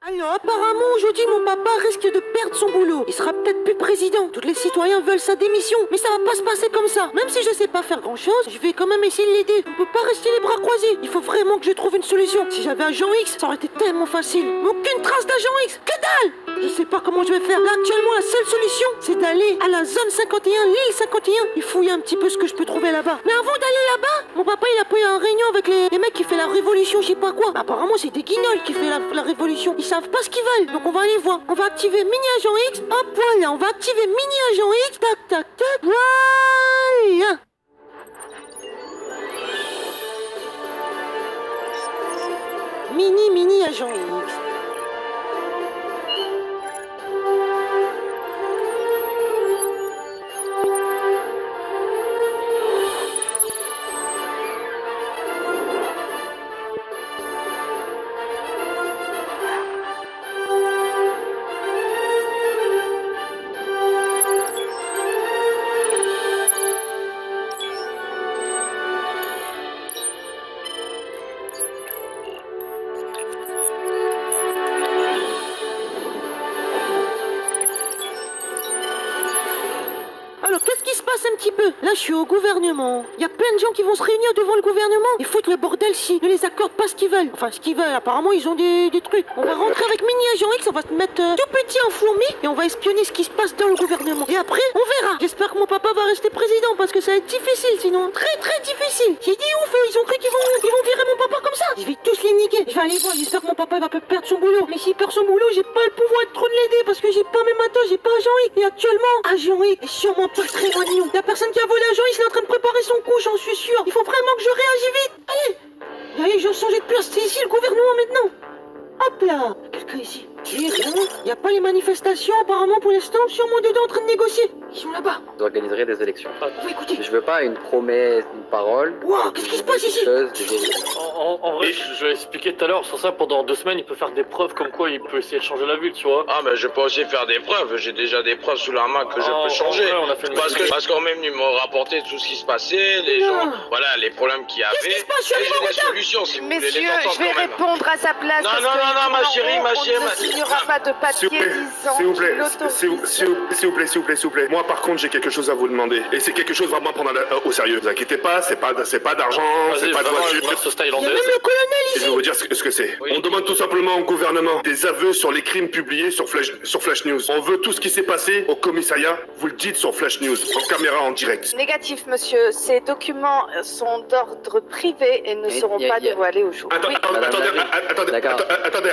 Alors, apparemment, aujourd'hui, mon papa risque de perdre son boulot. Il sera peut-être plus président. Tous les citoyens veulent sa démission. Mais ça va pas se passer comme ça. Même si je sais pas faire grand-chose, je vais quand même essayer de l'aider. On peut pas rester les bras croisés. Il faut vraiment que je trouve une solution. Si j'avais Agent X, ça aurait été tellement facile. Mais aucune trace d'Agent X. Que dalle! Je sais pas comment je vais faire. Là, actuellement, la seule solution, c'est d'aller à la zone 51, l'île 51, et fouiller un petit peu ce que je peux trouver là-bas. Mais avant d'aller là-bas, mon papa, il a pris une réunion avec les mecs qui fait la révolution, je sais pas quoi. Apparemment, c'est des guignols qui fait la révolution. Ils savent pas ce qu'ils veulent. Donc, on va aller voir. On va activer Mini Agent X. Hop, voilà. On va activer Mini Agent X. Tac, tac, tac. Voilà. Mini Agent X. Alors, qu'est-ce qui se passe un petit peu? Là, je suis au gouvernement. Il y a plein de gens qui vont se réunir devant le gouvernement et foutre le bordel si ne les accordent pas ce qu'ils veulent. Enfin, ce qu'ils veulent, apparemment, ils ont des trucs. On va rentrer avec Mini Agent X, on va se mettre tout petit en fourmi et on va espionner ce qui se passe dans le gouvernement. Et après, on verra. J'espère que mon papa va rester président parce que ça va être difficile, sinon très très difficile. J'ai dit ouf, ils ont cru qu'ils vont virer mon papa comme ça. Je vais tous les niquer. Je vais aller voir, j'espère que mon papa va pas perdre son boulot. Mais s'il perd son boulot, j'ai pas le pouvoir de trop de l'aider parce que j'ai pas mes matos, j'ai pas Agent X. Et actuellement, Agent X est sûrement pas très mignon. La personne qui a volé Agent X, il est en train de préparer son coup, j'en suis sûr. Il faut vraiment que je réagisse vite. Allez, je vais changer de place. C'est ici le gouvernement maintenant. Hop là. Quelqu'un ici. J'ai rien. Il n'y a pas les manifestations apparemment pour l'instant. Sûrement dedans en train de négocier. Ils sont là-bas. Vous organiserez des élections. Oui, écoutez. Je veux pas une promesse, une parole. Wow, qu'est-ce qui se passe ici? En vrai, je l'ai expliqué tout à l'heure, sur ça, pendant 2 semaines, il peut faire des preuves comme quoi il peut essayer de changer la ville, tu vois. Ah, mais je peux aussi faire des preuves. J'ai déjà des preuves sous la main que je peux changer. Ouais, on a fait une Parce qu'on même me rapporté tout ce qui se passait, les gens, voilà, les problèmes qu'il y avait. Qu'est-ce qui se passe? Je suis Et arrivé j'ai en des retard. solutions si vous voulez les Messieurs, entendre je vais quand même. répondre à sa place. Non, parce non, que non, non, ma on- chérie, ma on chérie, ne ma- signera pas de S'il papier vous plaît, disant s'il vous qu'il plaît, l'autorise. s'il vous plaît. Moi, par contre, j'ai quelque chose à vous demander. Et c'est quelque chose vraiment à prendre au sérieux. Ne vous inquiétez pas, c'est pas d'argent, c'est Vas-y, pas de vraiment, voiture. une versus Il y a thaïlandaise. même le colonel Et je ici. vais vous dire ce que c'est. Oui. On demande tout simplement au gouvernement des aveux sur les crimes publiés sur Flash News. On veut tout ce qui s'est passé au commissariat, vous le dites sur Flash News, en caméra en direct. Négatif, monsieur. Ces documents sont d'ordre privé et ne Mais seront y a- pas y a- dévoilés aujourd'hui.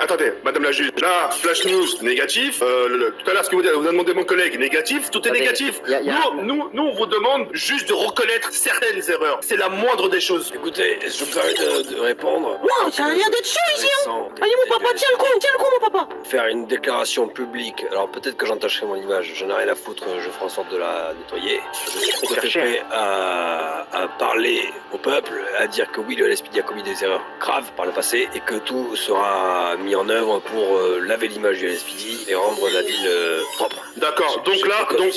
Attendez, madame la juge. Là, Flash News, négatif. Tout à l'heure, ce que vous a demandé mon collègue, négatif. Tout est Attendez, négatif. y a- Nous, on vous demande juste de reconnaître certaines erreurs. C'est la moindre des choses. Écoutez, je me permets de répondre. Wow, ça a l'air d'être chaud ici, hein. Allez, mon papa, tiens le coup, mon papa. Faire une déclaration publique. Alors peut-être que j'entacherai mon image, j'en ai rien à foutre, je ferai en sorte de la nettoyer. Je suis tout à fait prêt à parler au peuple, à dire que oui, le LSPD a commis des erreurs graves par le passé et que tout sera mis en œuvre pour laver l'image du LSPD et rendre la ville propre. D'accord, donc Je- là, je- donc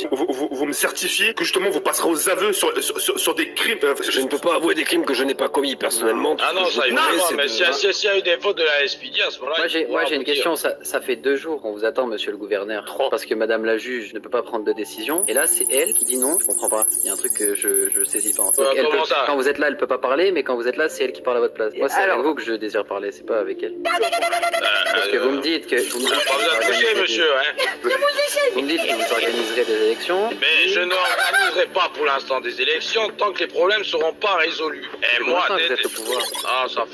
vous me certifiez que justement vous passerez aux aveux sur des crimes. Je ne peux pas avouer des crimes que je n'ai pas commis personnellement. Ah non, ça, il Non, faut pas, c'est mais de- s'il y a eu des fautes de la SPD, à ce moment-là. Moi j'ai une question, ça fait 2 jours qu'on vous attend, monsieur le gouverneur. 3. Parce que madame la juge ne peut pas prendre de décision. Et là, c'est elle qui dit non, je comprends pas. Il y a un truc que je saisis pas. Donc, elle comment peut- ça quand vous êtes là, elle peut pas parler, mais quand vous êtes là, c'est elle qui parle à votre place. Moi, c'est Alors- avec vous que je désire parler, c'est pas avec elle. Parce que vous me dites que... Vous me dites que Pas vous besoin de toucher, organiserez monsieur, hein. vous me dites que vous organiserez des élections. Mais je n'organiserai pas pour l'instant des élections tant que les problèmes seront pas résolus. Et Pour moi, l'instant, vous êtes au pouvoir. Ah, ça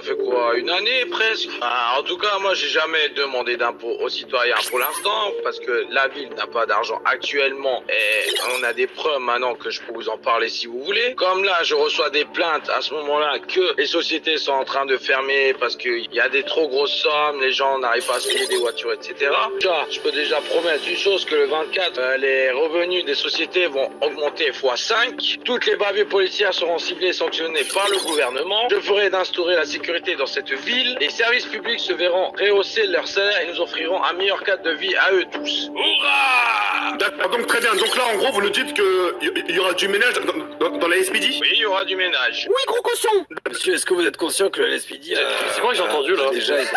fait quoi? Une année presque? Ah, en tout cas, moi, j'ai jamais demandé d'impôt aux citoyens pour l'instant parce que la ville n'a pas d'argent actuellement et on a des preuves maintenant que je peux vous en parler si vous voulez. Comme là, je reçois des plaintes à ce moment-là que les sociétés sont en train de fermer parce qu'il y a des trop grosses sommes, les gens n'arrivent pas à se payer des voitures, etc. Déjà, je peux déjà promettre une chose que le 24, les revenus des sociétés vont augmenter x5. Toutes les bavures policières seront ciblées et sanctionnées par le gouvernement. Je ferai d'instaurer la sécurité dans cette ville. Les services publics se verront rehausser leur salaire et nous offriront un meilleur cadre de vie à eux tous. Hurrah! D'accord, donc très bien. Donc là, en gros, vous nous dites qu'il y aura du ménage dans la SPD? Oui, il y aura du ménage. Oui, gros cochon. Monsieur, est-ce que vous êtes conscient que le LSPD a... C'est quoi que j'ai entendu, là déjà été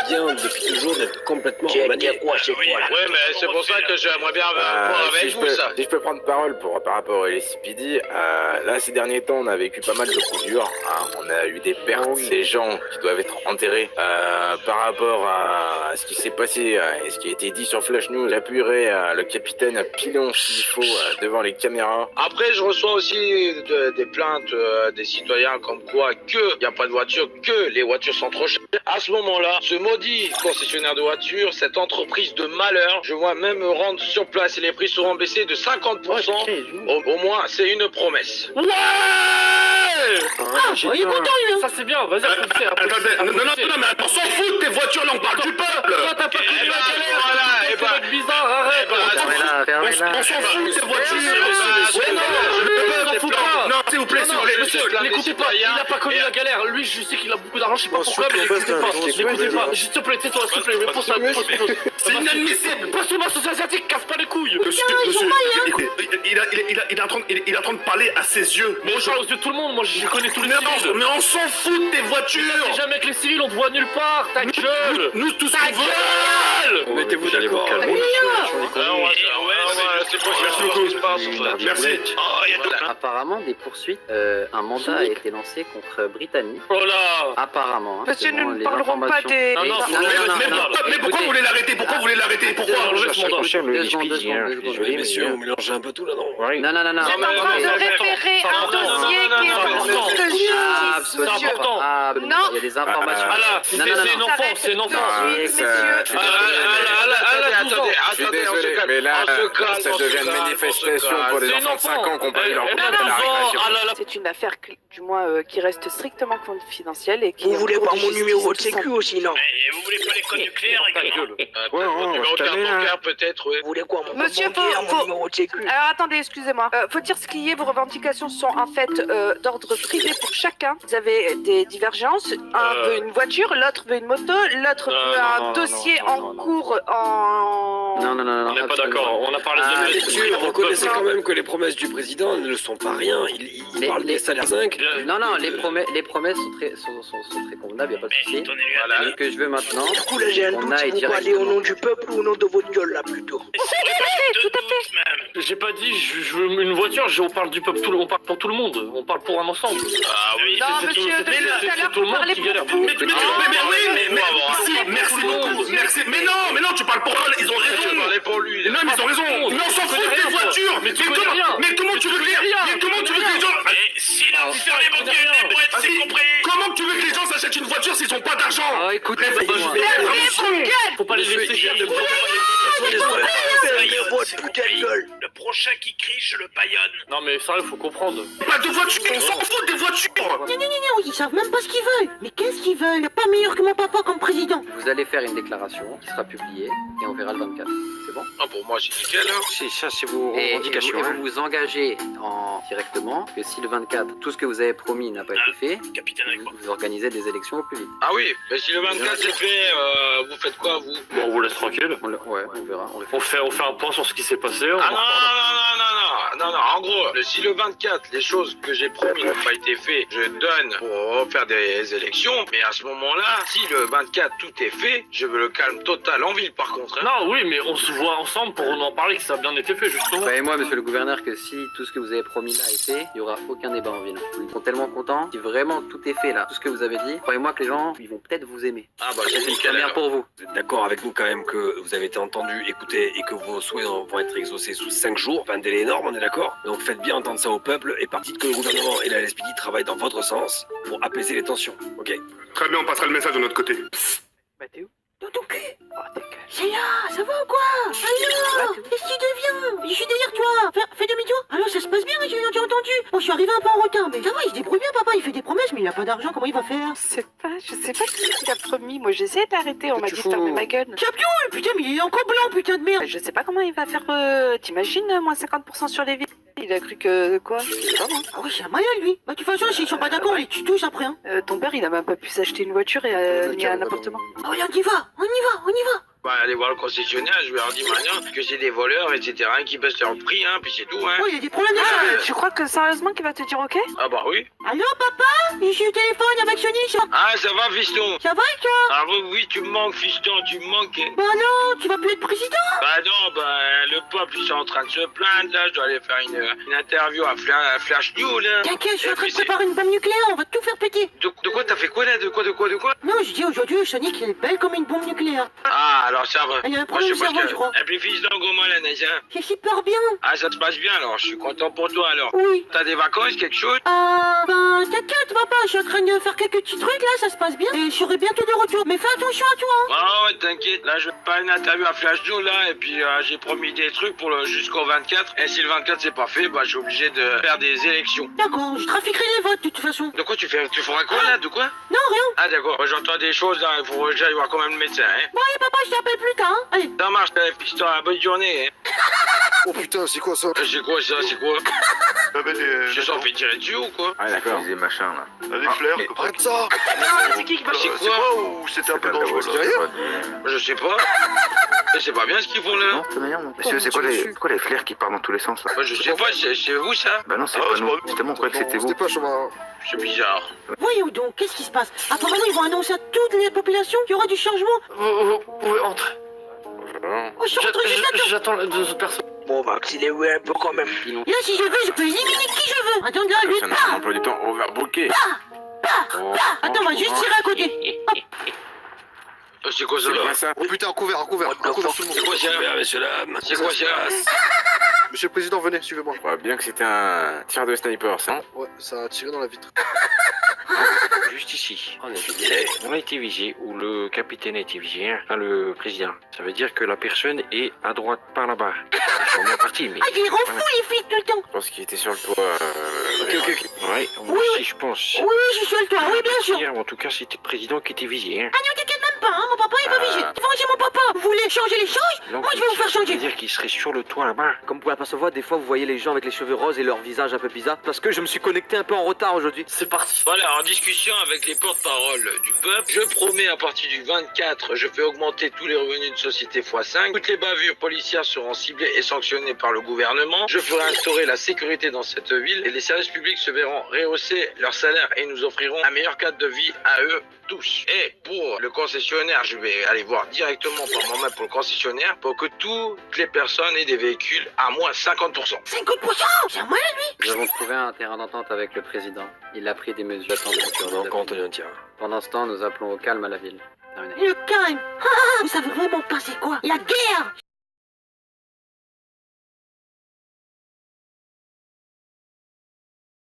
bien depuis toujours d'être complètement remanié. Ouais, mais c'est pour ça que j'aimerais bien voir avec vous, ça. Si je peux prendre parole par rapport au LSPD, là ces derniers temps on a vécu pas mal de coups durs, hein. On a eu des pertes, des gens qui doivent être enterrés. Par rapport à ce qui s'est passé et ce qui a été dit sur Flash News, j'appuierai le capitaine Pilon s'il faut devant les caméras. Après, je reçois aussi des plaintes des citoyens comme quoi il n'y a pas de voiture, que les voitures sont trop chères. À ce moment-là, ce maudit concessionnaire de voitures, cette entreprise de malheur, je vois même me rendre sur place et les prix seront baissés de 50%. Au moins, c'est une promesse. Ouais. Il est content, lui, hein. Ça c'est bien, vas-y, applaudissez. Attendez, non, mais on s'en fout de tes voitures, là, on parle du peuple. Toi t'as pas connu la galère, voilà, c'est un mec bizarre, arrête. On s'en fout de tes voitures. Non, s'il vous plaît, s'il vous plaît. Monsieur, n'écoutez pas, il a pas connu la galère. Lui, je sais qu'il a beaucoup d'argent, je sais pas pourquoi, mais n'écoutez pas. S'il te plaît, tais-toi, s'il te plaît, pose ça. C'est inadmissible. Passe-moi sur asiatique, casse pas les couilles. Monsieur, écoutez, il est en train de parler à ses yeux. Mais je parle aux yeux de tout le monde, moi je connais tous les civils. Mais on s'en fout de tes voitures. Jamais avec les civils, on te voit nulle part, ta gueule. Nous, tout ce qu'on veut. Mettez-vous d'accord. C'est pour ce qui se passe. Merci. Apparemment, des poursuites, un mandat a été lancé contre Brittany. Oh là. Apparemment. Hein, Monsieur, selon nous ne les parlerons pas informations. des... Non, Mais pourquoi vous voulez l'arrêter? Pourquoi vous voulez l'arrêter? Pourquoi? Enlevez ce mandat. Désolé, messieurs, vous mélangez un peu tout là, non? Non. Vous êtes en train de référer un dossier qui est en cours de justice, C'est monsieur. important. Non. Il y a des informations. Ah là, c'est une enfant, c'est une enfant. Messieurs. Attendez, Je suis désolé, mais là, ça devient une manifestation pour les enfants de 5 ans qui ont pas eu leur place à la récréation. C'est une affaire, du moins, qui reste strictement confidentielle et qui... Vous voulez pas mon numéro de sécu sécu aussi, non? vous voulez pas les codes nucléaires gueule. Numéro de carte bancaire, peut-être, oui. Vous voulez quoi, mon Monsieur, compte bancaire, faut- mon numéro de sécu? Alors attendez, excusez-moi. Faut dire ce qu'il y est, vos revendications sont en fait d'ordre privé pour chacun. Vous avez des divergences. Un veut une voiture, l'autre veut une moto, l'autre veut un dossier en cours en... Non. On n'est pas d'accord, on a parlé de Messieurs, reconnaissez quand même que les promesses du président ne sont pas rien. Il parle des salaires 5. Non, les promesses sont très convenables, y a pas de souci. Voilà. Ce que je veux maintenant, Du coup, là, j'ai un on doute aille si vous parlez au directement. nom du peuple ou au nom de votre gueule, là, plutôt. Tout à fait. J'ai pas dit je veux une voiture, on parle du peuple, on parle pour tout le monde, on parle pour un ensemble. Ah oui. Non, c'est monsieur, tout- depuis tout à l'heure, tout le vous monde parlez qui pour galère. vous. Merci beaucoup. Merci. Mais non, tu parles pour eux, ils ont Je raison. parlais pour lui. Non, mais ils ont raison. Mais on s'en fout de tes voitures. Mais tu connais rien. Mais comment tu veux que les gens... Comment tu veux que les gens s'achètent une voiture s'ils ont pas d'argent? Oh, écoutez, Faut pas les laisser dire. Votre putain de gueule. Le prochain qui crie, je le paillonne. Non mais sérieux, faut comprendre. Pas de voiture, on s'en fout des voitures. Non, ils savent même pas ce qu'ils veulent. Mais qu'est-ce qu'ils veulent? Y a pas meilleur que mon papa comme président. vous allez faire une déclaration qui sera publiée et on verra le 24. C'est bon? Ah, pour moi, c'est nickel, hein. Si, ça c'est vos Et revendications. vous vous engagez directement que si le 24, tout ce que vous avez promis n'a pas été fait, Capitaine vous organisez des élections au plus vite. Ah oui, mais si le 24 c'est fait, vous faites quoi, vous? Bon, on vous laisse tranquille. Ouais, on verra. On fait un point sur ce qui s'est passé. on Ah en reparlera. non, en gros, si le 24, les choses que j'ai promis n'ont pas été faites, je donne pour faire des élections, mais à ce moment-là, si le 24 tout est fait, je veux le calme total en ville par contre. Hein. Non, oui, mais on se voit ensemble pour en parler que ça a bien été fait, justement. Croyez-moi, monsieur le gouverneur, que si tout ce que vous avez promis là est fait, il n'y aura aucun débat en ville. Ils sont tellement contents. Si vraiment tout est fait là, tout ce que vous avez dit, croyez-moi que les gens, ils vont peut-être vous aimer. Ah bah c'est C'est une nickel. première alors. pour vous. Vous êtes d'accord avec nous quand même que vous avez été entendu, écouté et que vos souhaits vont être exaucés sous 5 jours. Enfin, un délai énorme, on est d'accord? Donc faites bien entendre ça au peuple et dites que le gouvernement et la LSPD travaillent dans votre sens pour apaiser les tensions. Ok? Très bien, on passera le message de notre côté. Bah t'es où? Dans ton cul. Oh, t'es calme. C'est là, ça va ou quoi? Alors, qu'est-ce qu'il devient? Je suis derrière toi. Fais demi-tour. Alors, ça se passe bien, j'ai entendu. Bon, je suis arrivé un peu en retard, mais ça va, il se débrouille bien, papa. Il fait des promesses, mais il a pas d'argent. Comment il va faire? Je sais pas qui il a promis. Moi, j'essaie d'arrêter. On m'a dit de fous fermer ma gueule. Champion, putain, mais il est encore blanc, putain de merde. Je sais pas comment il va faire. T'imagines, moins 50% sur les villes. Il a cru que quoi? Je sais pas moi. Ah ouais, c'est un malade, lui. Bah, de toute façon, s'ils sont pas d'accord, ils tuent tous après, hein. Ton père, il a même pas pu s'acheter une voiture et ni un appartement. Ah ouais, on y va. Bah, aller voir le concessionnaire, je vais leur dire maintenant que c'est des voleurs, etc. Et qu'ils baissent leur prix, hein, puis c'est tout, hein. Oh, il y a des problèmes de Tu crois que sérieusement qu'il va te dire ok? Ah bah oui. Allô, papa? Je suis au téléphone avec Sony. Ah, ça va, fiston? Ça va et toi? Ah oui, tu me manques, fiston, tu me manques. Hein. Bah non, tu vas plus être président. Bah non, bah le peuple, ils sont en train de se plaindre, là. Je dois aller faire une interview à Flash News, là. T'inquiète, je suis en train de préparer une bombe nucléaire, on va tout faire péter. De quoi t'as fait quoi, là? De quoi? Non, je dis aujourd'hui, Sonic, il est belle comme une bombe nucléaire. Ah, alors ça va. Il y a un Moi, problème je de sais pas cerveau, ce je que... crois. Et puis, fiston, comment, la neige, hein? C'est super bien. Ah, ça te passe bien, alors. Je suis content pour toi, alors. Oui. T'as des vacances, quelque chose? Ben, t'inquiète, papa, je suis en train de faire quelques petits trucs, là, ça se passe bien. Et je serai bientôt de retour. Mais fais attention à toi, hein. Ah ouais, t'inquiète. Là, je vais faire une interview à Flash News, là. Et puis, j'ai promis des trucs pour jusqu'au 24. Et si le 24, c'est pas fait, bah, je suis obligé de faire des élections. D'accord, je trafiquerai les votes, de toute façon. De quoi tu fais? Tu feras quoi, là? De quoi? Non, rien. Ah, d'accord. Bah, j'entends des choses, là. Il faut que j'aille voir quand même le médecin, hein. Bon, allez, papa, je t'appelle plus tard, hein. Allez. Ça marche, fiston. Bonne journée, hein. Oh putain, c'est quoi ça? C'est quoi, ça? C'est quoi? Ah ben, Je suis fait tirer dessus ou quoi? Ah d'accord. Des machins là. des fleurs. mais- Arrête ça! C'est qui va? C'est C'est quoi? quoi ou c'était un peu dangereux? C'est rien? Je sais pas. Je sais pas bien ce qu'ils font, là. Monsieur, c'est quoi les flares qui partent dans tous les sens là? Moi, je sais pas, c'est vous, ça? Bah non, c'est Ah, pas c'est nous. pas nous. C'est tellement croyais que c'était vous. C'était pas chemin. C'est bizarre. Voyons donc, qu'est-ce qui se passe? Apparemment, ils vont annoncer à toute la population qu'il y aura du changement. Vous pouvez entrer. Oh, je suis rentré juste là. J'attends les deux autres personnes. Bon, on va accélérer un peu quand même. Là, si je veux, je peux éliminer qui je veux. Attends, là, lui, C'est un emploi du temps overbooké. Oh, Attends, on va juste tirer à côté. Hop. C'est quoi ça, C'est là? bien ça. Oh putain, couvert tout le monde. C'est quoi ça? Messieurs, dames. C'est quoi ça? Monsieur le président, venez, suivez-moi. Je crois bien que c'était un tir de sniper, ça. Ouais, ça a tiré dans la vitre. Juste ici, on a été visé, ou le capitaine a été visé, hein, enfin le président. Ça veut dire que la personne est à droite par là-bas. Ils sont bien partis, mais... Ah, il les rend fous, les flics, tout le temps. Je pense qu'il était sur le toit. Ok. Ouais, moi aussi je pense. Oui, je suis sur le toit, oui, bien sûr. Hier, en tout cas, c'était le président qui était visé, hein. Ah non, t'inquiète même pas, hein, mon papa est pas vigé. Tu vas chez mon papa. Vous voulez changer les choses? Donc, Moi, je vais vous faire ça veut changer. dire qu'il serait sur le toit là-bas. Comme vous pouvez apercevoir, des fois vous voyez les gens avec les cheveux roses et leur visage un peu bizarre. Parce que je me suis connecté un peu en retard aujourd'hui. C'est parti. Voilà, en discussion avec les porte-paroles du peuple, je promets à partir du 24, je fais augmenter tous les revenus de société x5. Toutes les bavures policières seront ciblées et sanctionnées par le gouvernement. Je ferai instaurer la sécurité dans cette ville et les services publics se verront rehausser leur salaire et nous offrirons un meilleur cadre de vie à eux tous. Et pour le concessionnaire, je vais aller voir directement par moi-même pour le concessionnaire pour que toutes les personnes aient des véhicules à moins 50%. 50%. C'est à moi, lui. Nous avons trouvé un terrain d'entente avec le président. Il a pris des mesures d'attente. Donc, Antonio, tiens. Pendant ce temps, nous appelons au calme à la ville. Terminé. Le calme. Ah, vous savez vraiment pas c'est quoi? La guerre.